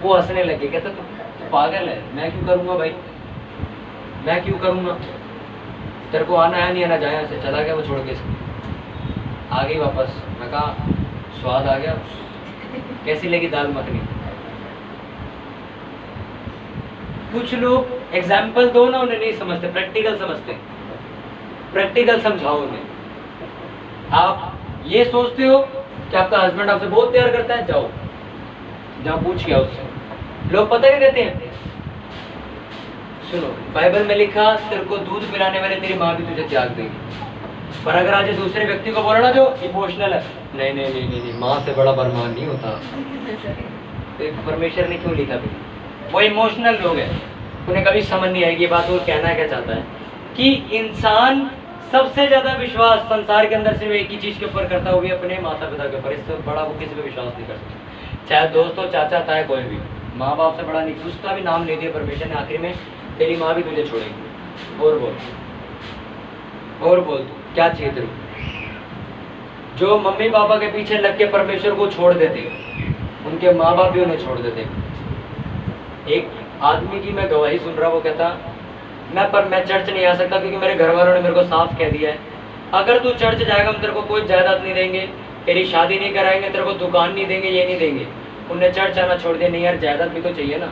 वो हंसने लगे, कहते तू पागल है, मैं क्यों करूँगा भाई, मैं क्यों करूँगा, तेरे को आना है नहीं आना, जाए से। चला गया वो छोड़ के, आ गई वापस। मैं कहा स्वाद आ गया, कैसी लगी दाल मखनी। कुछ लोग एग्जाम्पल दो ना, उन्हें नहीं समझते, प्रैक्टिकल समझते। प्रैक्टिकल समझाओ उन्हें। आप ये सोचते हो कि आपका हस्बैंड आपसे बहुत प्यार करता है, जाओ जहाँ पूछ गया उससे। लोग पता नहीं देते हैं। सुनो, बाइबल में लिखा तेरे को दूध पिलाने वाले तेरी माँ भी तुझे त्याग देगी। पर अगर आज दूसरे व्यक्ति को बोलना जो इमोशनल है, नहीं नहीं नहीं नहीं, नहीं माँ से बड़ा बरमान नहीं होता, तो परमेश्वर ने क्यों लिखा भी? वो इमोशनल लोग हैं, उन्हें कभी समझ नहीं आएगी ये बात। वो कहना क्या चाहता है कि इंसान सबसे ज्यादा विश्वास संसार के अंदर सिर्फ एक ही चीज के ऊपर करता है, वो भी अपने माता पिता के ऊपर। इससे बड़ा वो किसी पे विश्वास नहीं कर सकता, चाहे दोस्त हो, चाचा ताए, कोई भी। माँ बाप से बड़ा नहीं। उसका भी नाम ले दिया परमेश्वर ने आखिर में, तेरी माँ भी तुझे छोड़ेगी। और बोल, और बोल तू क्या चाहिए तेरे को? जो मम्मी पापा के पीछे लग के परमेश्वर को छोड़ देते, उनके माँ बाप भी उन्हें छोड़ देते। एक आदमी की मैं गवाही सुन रहा, वो कहता मैं चर्च नहीं आ सकता क्योंकि मेरे घर वालों ने मेरे को साफ कह दिया है, अगर तू चर्च जाएगा हम तेरे को कोई जायदाद नहीं देंगे, तेरी शादी नहीं कराएंगे, तेरे को दुकान नहीं देंगे, ये नहीं देंगे। उनने चर्च आना छोड़ दिया। नहीं यार, जायदाद भी तो चाहिए ना।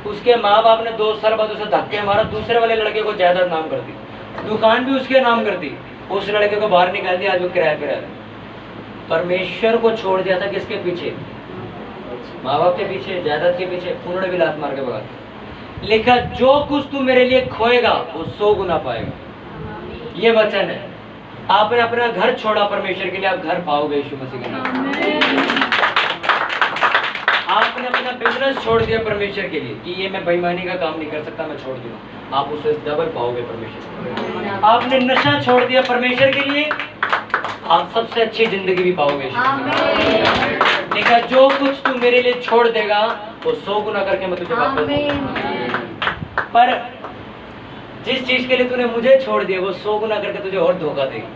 उसके माँ बाप ने 2 साल बाद उसे धक्के मारा, दूसरे वाले लड़के को जायदाद नाम कर दी, दुकान भी उसके नाम कर दी, उस लड़के को बाहर निकाल दिया, आज वो किराए पे रह रहा है। परमेश्वर को छोड़ दिया था किसके पीछे? माँ बाप के पीछे, जायदाद के पीछे। उन्होंने भी लात मार के भगा दिया। लिखा जो कुछ तू मेरे लिए खोएगा वो 100 गुना पाएगा। ये वचन है। आपने अपना घर छोड़ा परमेश्वर के लिए, आप घर पाओगे यीशु मसीह के नाम। आपने अपना बिजनेस छोड़ दिया परमेश्वर के लिए कि ये मैं बेईमानी का काम नहीं कर सकता, मैं छोड़ दूंगा, आप उसे डबल पाओगे परमेश्वर। आपने नशा छोड़ दिया परमेश्वर के लिए, आप सबसे अच्छी जिंदगी भी पाओगे। देखा जो कुछ तू मेरे लिए छोड़ देगा वो 100 गुना करके मैं तुझे वापस दूंगा। पर जिस चीज के लिए तूने मुझे छोड़ दिया वो 100 गुना करके तुझे और धोखा देगी।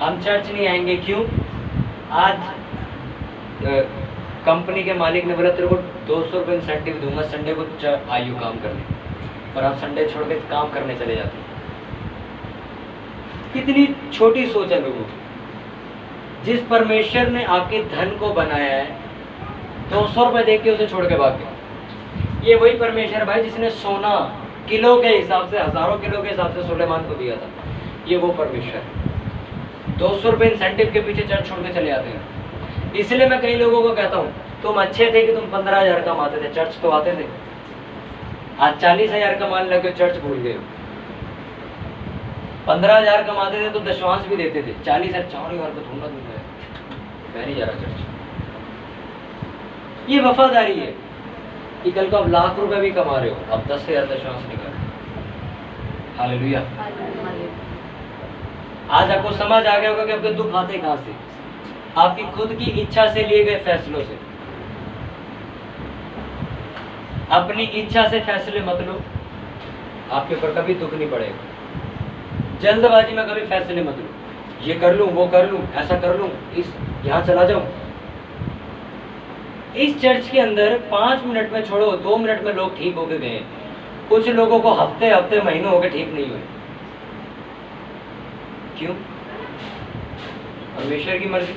हम चर्च नहीं आएंगे, क्यों? आज कंपनी के मालिक ने बोला तेरे को 200 रुपये इंसेंटिव दूंगा संडे को आयु काम करने, और आप संडे छोड़ के काम करने चले जाते हैं। कितनी छोटी सोच है लोगों की। जिस परमेश्वर ने आपके धन को बनाया है, 200 रुपये देख के उसे छोड़ के भाग गए। ये वही परमेश्वर भाई जिसने सोना किलो के हिसाब से, हजारों किलो के हिसाब से सुलेमान को दिया था। ये वो परमेश्वर 200 रुपये इंसेंटिव के पीछे चर्च छोड़ के चले आते हैं। इसलिए मैं कई लोगों को कहता हूँ तुम अच्छे थे कि तुम 15,000 कमाते थे, चर्च तो आते थे। आज 40,000 कमाने लगे, चर्च भूल गए। 15,000 कमाते थे तो दशवांश भी देते थे। 40,000 को थोड़ा दूंगा, मैं नहीं जा रहा चर्च। ये वफादारी है कि कल को आप लाख रुपए भी कमा रहे हो, आप 10,000 दशवांश निकाल। हालेलुया। आज आपको समझ आ गया होगा कि आपके दुख आते कहां से? आपकी खुद की इच्छा से लिए गए फैसलों से। अपनी इच्छा से फैसले मत लो, आपके ऊपर कभी दुख नहीं पड़ेगा। जल्दबाजी में कभी फैसले मत लो, ये कर लूं, वो कर लूं, ऐसा कर लूं, यहां चला जाऊं। इस चर्च के अंदर 5 मिनट में छोड़ो 2 मिनट में लोग ठीक होके गए। कुछ लोगों को हफ्ते हफ्ते महीनों हो गए ठीक नहीं हुए। क्यों? परमेश्वर की मर्जी।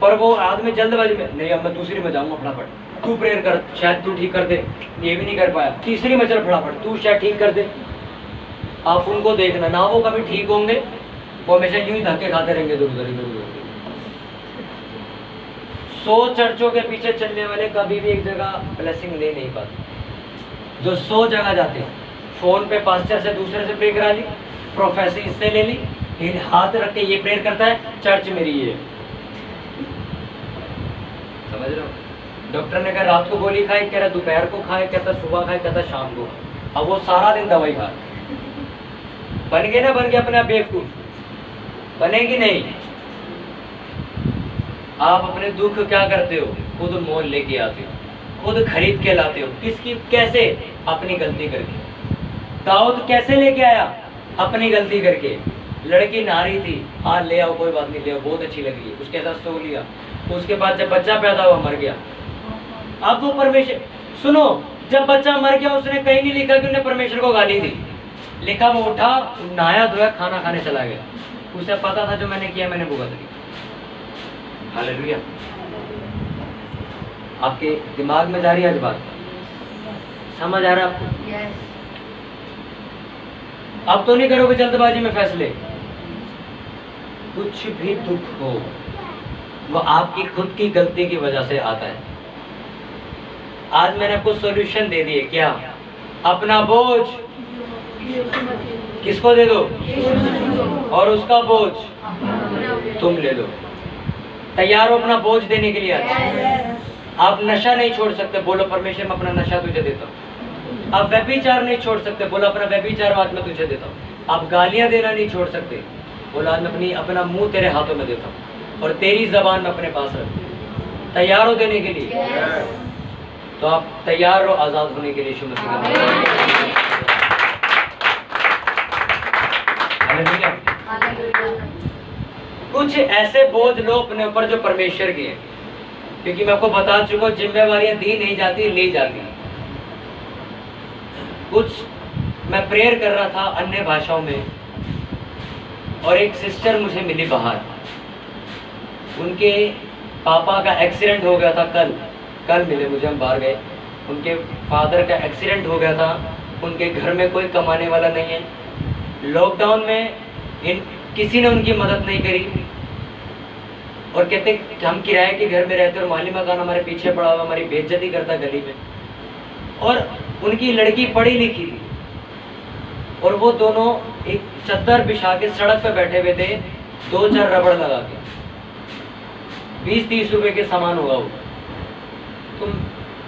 पर वो आदमी जल्दबाजी में, नहीं अब मैं दूसरी में जाऊंगा, फटाफट तू प्रेयर कर, शायद तू ठीक कर दे। ये भी नहीं कर पाया, तीसरी में चल फटाफट तू शायद ठीक कर दे। आप उनको देखना ना, वो कभी ठीक होंगे, वो हमेशा यूं ही धक्के खाते रहेंगे इधर उधर। 100 चर्चों के पीछे चलने वाले कभी भी एक जगह ब्लेसिंग ले नहीं पाते। जो 100 जगह जाते हैं, फोन पे पास्टर से दूसरे से प्रे करा ली, प्रोफेसर इससे ले ली, फिर हाथ रख के ये प्रेयर करता है चर्च मेरी ये। समझ रहे हो? डॉक्टर ने कहा रात को गोली खाए, कह रहा दोपहर को खाए, कहता सुबह खाए, कहता शाम को। अब वो सारा दिन दवाई खा। बन गए ना, बन के अपने आप बेवकूफ, बनेगी नहीं। आप अपने दुख क्या करते हो, खुद मोल लेके आते हो, खुद खरीद के लाते हो। किसकी, कैसे? अपनी गलती करके। दाऊद कैसे लेके आया? अपनी गलती करके। लड़की नारी थी, हाँ ले आओ, कोई बात नहीं, ले आओ, बहुत अच्छी लगी, उसके साथ सो लिया। उसके बाद जब बच्चा पैदा हुआ, मर गया। अब वो परमेश्वर, सुनो, जब बच्चा मर गया उसने कहीं नहीं लिखा कि उन्हें परमेश्वर को गाली दी। लिखा वो उठा, नहाया धोया, खाना खाने चला गया। उसे पता था जो मैंने किया मैंने भुगत लिया। हालेलुया। आपके दिमाग में जा रही है आज बात? समझ आ रहा है आपको? अब तो नहीं करोगे जल्दबाजी में फैसले। कुछ भी दुख हो वो आपकी खुद की गलती की वजह से आता है। आज मैंने आपको सॉल्यूशन दे दिए। क्या? अपना बोझ किसको दे दो और उसका बोझ तुम ले लो। तैयार हो अपना बोझ देने के लिए? आज आप नशा नहीं छोड़ सकते, बोलो परमेश्वर मैं अपना नशा तुझे देता हूँ। आप व्यभिचार नहीं छोड़ सकते, बोलो अपना व्यभिचार आज मैं तुझे देता हूँ। आप गालियां देना नहीं छोड़ सकते, बोलो आज मैं अपना मुंह तेरे हाथों में देता हूँ और तेरी जबान में अपने पास रखता हूँ। तैयार हो देने के लिए? तो आप तैयार हो आजाद होने के लिए यीशु मसीह का नाम। कुछ ऐसे बोझ लो अपने ऊपर जो परमेश्वर के हैं, क्योंकि मैं आपको बता चुका हूं जिम्मेवारियां दी नहीं जाती, ली जाती। कुछ मैं प्रेयर कर रहा था अन्य भाषाओं में और एक सिस्टर मुझे मिली बाहर। उनके पापा का एक्सीडेंट हो गया था, कल मिले मुझे, हम बाहर गए। उनके फादर का एक्सीडेंट हो गया था, उनके घर में कोई कमाने वाला नहीं है। लॉकडाउन में किसी ने उनकी मदद नहीं करी और कहते हम किराए के घर में रहते और माली मकान हमारे पीछे पड़ा हुआ, हमारी बेइज्जती करता गली में। और उनकी लड़की पढ़ी लिखी थी और वो दोनों एक चद्दर बिछा के सड़क पे बैठे हुए थे, 2-4 रबड़ लगा के। 20-30 रुपए के सामान होगा वो। तुम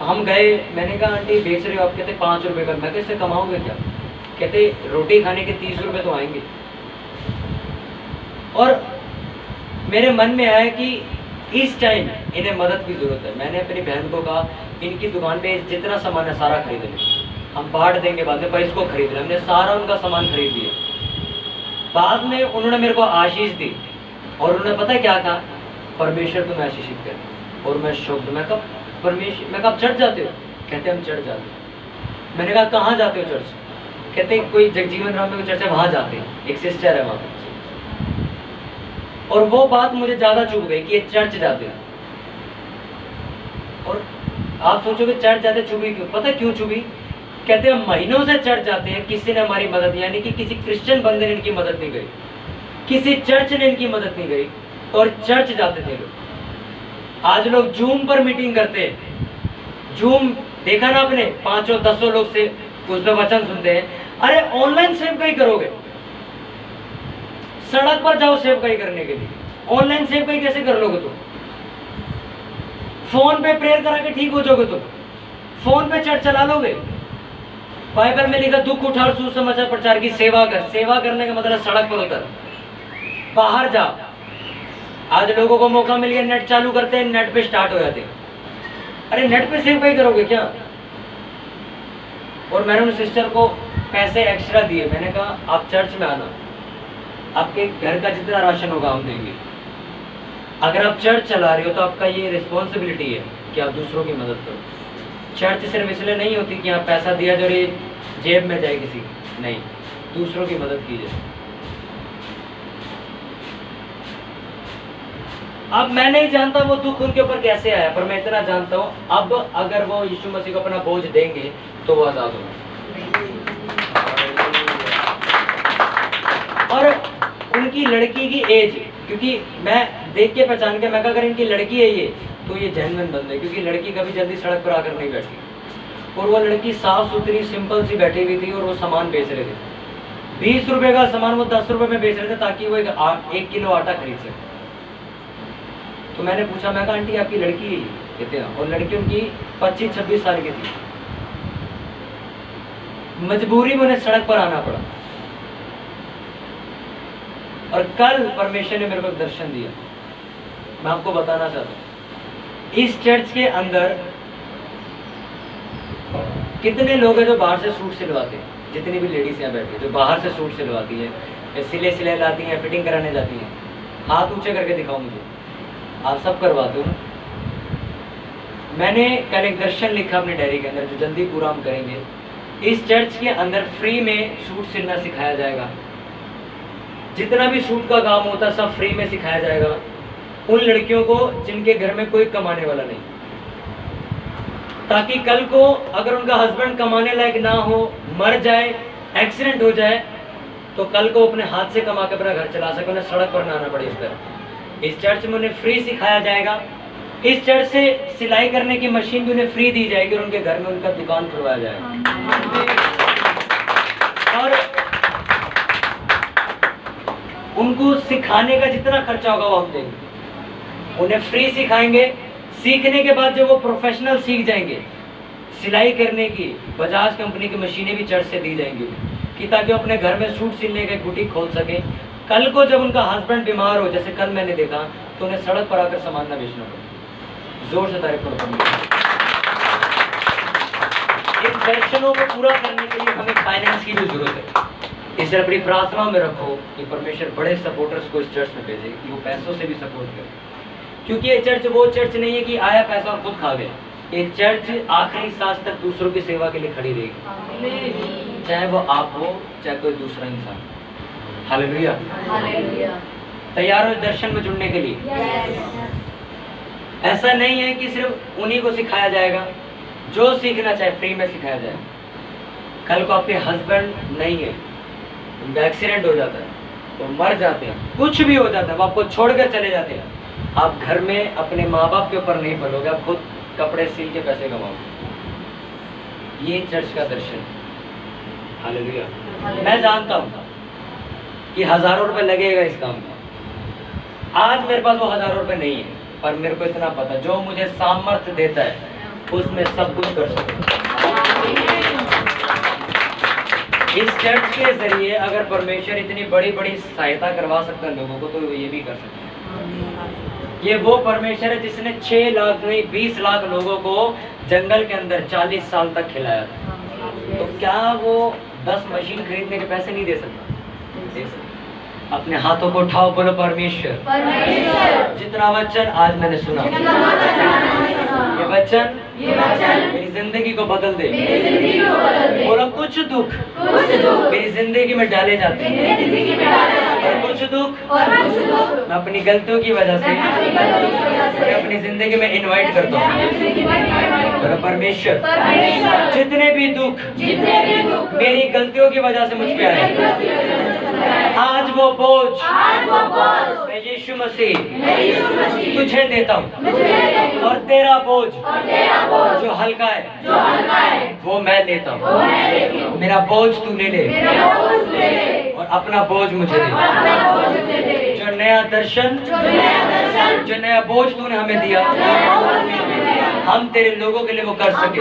हम गए, मैंने कहा आंटी बेच रहे हो आप? कहते 5 रुपए का। मैं कैसे कमाओगे क्या? कहते रोटी खाने के 30 रुपए तो आएंगे। और मेरे मन में आया कि इस टाइम इन्हें मदद की जरूरत है। मैंने अपनी बहन को कहा इनकी दुकान पे जितना सामान है सारा खरीद ले, हम बांट देंगे बाद में, पर इसको खरीद ले। हमने सारा उनका सामान खरीद लिया। बाद में उन्होंने मेरे को आशीष दी और उन्होंने पता क्या कहा? परमेश्वर तुम्हें आशीषित करे। और मैं शौक, मैं कब परमेश्वर, मैं कब चर्च जाते हो? कहते हम चर्च जाते हैं। मैंने कहा कहाँ जाते हो चर्च? कहते कोई जगजीवन राम में चर्च है वहाँ जाते हैं, एक सिस्टर है वहाँ पे। और वो बात मुझे ज्यादा चुभ गई कि ये चर्च जाते हैं। और आप सोचोगे चर्च जाते चुभी क्यों? पता क्यों चुभी? कहते हैं महीनों से चर्च जाते हैं, किसी ने हमारी मदद, यानी कि किसी क्रिश्चियन बंदे ने इनकी मदद नहीं करी, किसी चर्च ने इनकी मदद नहीं करी और चर्च जाते थे लोग। आज लोग जूम पर मीटिंग करते हैं। जूम देखा ना आपने? 500-10 लोग से उसमें वचन सुनते हैं। अरे ऑनलाइन सेवकाई करोगे, सड़क पर जाओ सेवकाई करने के लिए। ऑनलाइन सेवकाई कैसे कर लोगे तुम? फोन पे प्रेयर करा के ठीक हो जाओगे तुम? फोन पे चर्च चला लोगे? बाइबल में लिखा दुख उठा और सुसमाचार प्रचार की सेवा कर। सेवा करने का मतलब सड़क पर उतर, बाहर जा। आज लोगों को मौका मिल गया, नेट चालू करते हैं, नेट पे स्टार्ट हो जाते हैं। अरे नेट पे सेवकाई करोगे क्या? और मैंने उन सिस्टर को पैसे एक्स्ट्रा दिए। मैंने कहा आप चर्च में आना, आपके घर का जितना राशन होगा हम देंगे। अगर आप चर्च चला रहे हो तो आपका ये रिस्पॉन्सिबिलिटी है कि आप दूसरों की मदद करो। चर्च सिर्फ इसलिए नहीं होती कि आप पैसा दिया जो ये जेब में जाए किसी, नहीं, दूसरों की मदद कीजिए। अब मैं नहीं जानता वो दुख उनके ऊपर कैसे आया, पर मैं इतना जानता हूँ अब अगर वो यीशु मसीह को अपना बोझ देंगे तो वो आजाद होंगे। और उनकी लड़की की एज, क्योंकि मैं देख के पहचान के मैं कहा अगर इनकी लड़की है ये तो ये जेन्युइन बंदा है, क्योंकि लड़की कभी जल्दी सड़क पर आकर नहीं बैठी। और वो लड़की साफ सुथरी सिंपल सी बैठी हुई थी और वो सामान बेच रहे थे। 20 रुपए का सामान वो 10 रुपए में बेच रहे थे ताकि वो 1 किलो आटा खरीद सके। तो मैंने पूछा, मैं कहा आंटी आपकी लड़की है? कहते हैं। और लड़की उनकी 25-26 साल की थी। मजबूरी में उन्हें सड़क पर आना पड़ा। और कल परमेश्वर ने मेरे को एक दर्शन दिया, मैं आपको बताना चाहता हूँ। इस चर्च के अंदर कितने लोग हैं जो बाहर से सूट सिलवाते हैं, जितनी भी लेडीज यहाँ बैठी है जो बाहर से सूट सिलवाती है या सिलाई लाती हैं, फिटिंग कराने जाती हैं, हाथ ऊंचे करके दिखाओ मुझे, आप सब करवाते हो ना? मैंने कल एक दर्शन लिखा अपनी डायरी के अंदर जो जल्दी पूरा हम करेंगे। इस चर्च के अंदर फ्री में सूट सिलना सिखाया जाएगा, जितना भी सूट का काम होता है सब फ्री में सिखाया जाएगा उन लड़कियों को जिनके घर में कोई कमाने वाला नहीं, ताकि कल को अगर उनका हस्बैंड कमाने लायक ना हो, मर जाए, एक्सीडेंट हो जाए, तो कल को अपने हाथ से कमा के अपना घर चला सके, उन्हें सड़क पर ना आना पड़े। इस तरह इस चर्च में उन्हें फ्री सिखाया जाएगा। इस चर्च से सिलाई करने की मशीन भी उन्हें फ्री दी जाएगी और उनके घर में उनका दुकान खुलवाया जाएगा। और उनको सिखाने का जितना खर्चा होगा वो हम देंगे, उन्हें फ्री सिखाएंगे। सीखने के बाद जब वो प्रोफेशनल सीख जाएंगे सिलाई करने की, बजाज कंपनी की मशीनें भी चर्च से दी जाएंगी कि ताकि वो अपने घर में सूट सिलने का बुटीक खोल सके। कल को जब उनका हस्बैंड बीमार हो, जैसे कल मैंने देखा, तो उन्हें सड़क पर आकर सामान ना बेचना पड़े। जोर से तारीफ करो। इन दर्शनों को पूरा करने के लिए हमें फाइनेंस की भी जरूरत है। इसे अपनी प्रार्थना में रखो कि परमेश्वर बड़े सपोर्टर्स को इस चर्च में भेजे कि वो पैसों से भी सपोर्ट करे, क्योंकि ये चर्च वो चर्च नहीं है कि आया पैसा और खुद खा गए। ये चर्च आखिरी सांस तक दूसरों की सेवा के लिए खड़ी रहेगी, चाहे वो आप हो चाहे कोई दूसरा इंसान। हालेलुया। तैयार हो दर्शन में जुड़ने के लिए? ऐसा नहीं है कि सिर्फ उन्हीं को सिखाया जाएगा, जो सीखना चाहे फ्री में सिखाया जाएगा। कल को आपके हस्बैंड नहीं है, उनका एक्सीडेंट हो जाता है, तो मर जाते हैं, कुछ भी हो जाता है, वो आपको छोड़कर चले जाते हैं, आप घर में अपने माँ बाप के ऊपर नहीं पलोगे, आप खुद कपड़े सिल के पैसे कमाओगे। ये चर्च का दर्शन है। हालेलुया। मैं जानता हूँ कि हजारों रुपए लगेगा इस काम का। आज मेरे पास वो हजारों रुपए नहीं है, पर मेरे को इतना पता, जो मुझे सामर्थ्य देता है उसमें सब कुछ कर सकता हूँ। इस चर्च के जरिए अगर परमेश्वर इतनी बड़ी बड़ी सहायता करवा सकता है लोगों को, तो वो ये भी कर सकता है। ये वो परमेश्वर है जिसने 6 लाख नहीं 20 लाख लोगों को जंगल के अंदर 40 साल तक खिलाया था, तो क्या वो 10 मशीन खरीदने के पैसे नहीं दे सकता? दे सकता। अपने हाथों को उठाओ, बोलो परमेश्वर, जितना वचन आज मैंने सुना, ये वचन मेरी जिंदगी को बदल दे। बोलो कुछ दुख मेरी जिंदगी में डाले जाते हैं, और कुछ दुख मैं अपनी गलतियों की वजह से मैं अपनी जिंदगी में इनवाइट करता हूँ। बोलो परमेश्वर, जितने भी दुख मेरी गलतियों की वजह से मुझ पे आए, आज वो बोझ मैं यीशु मसीह तुझे देता हूँ, और तेरा बोझ जो हल्का है वो मैं लेता हूँ। मेरा बोझ तू ले ले और अपना बोझ मुझे दे। जो नया दर्शन, जो नया बोझ तूने हमें दिया, हम तेरे लोगों के लिए वो कर सके।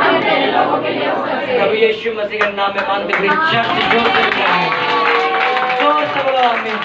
प्रभु यीशु मसीह के नाम में मांगते हुए चर्च जोर से बोलो आमीन।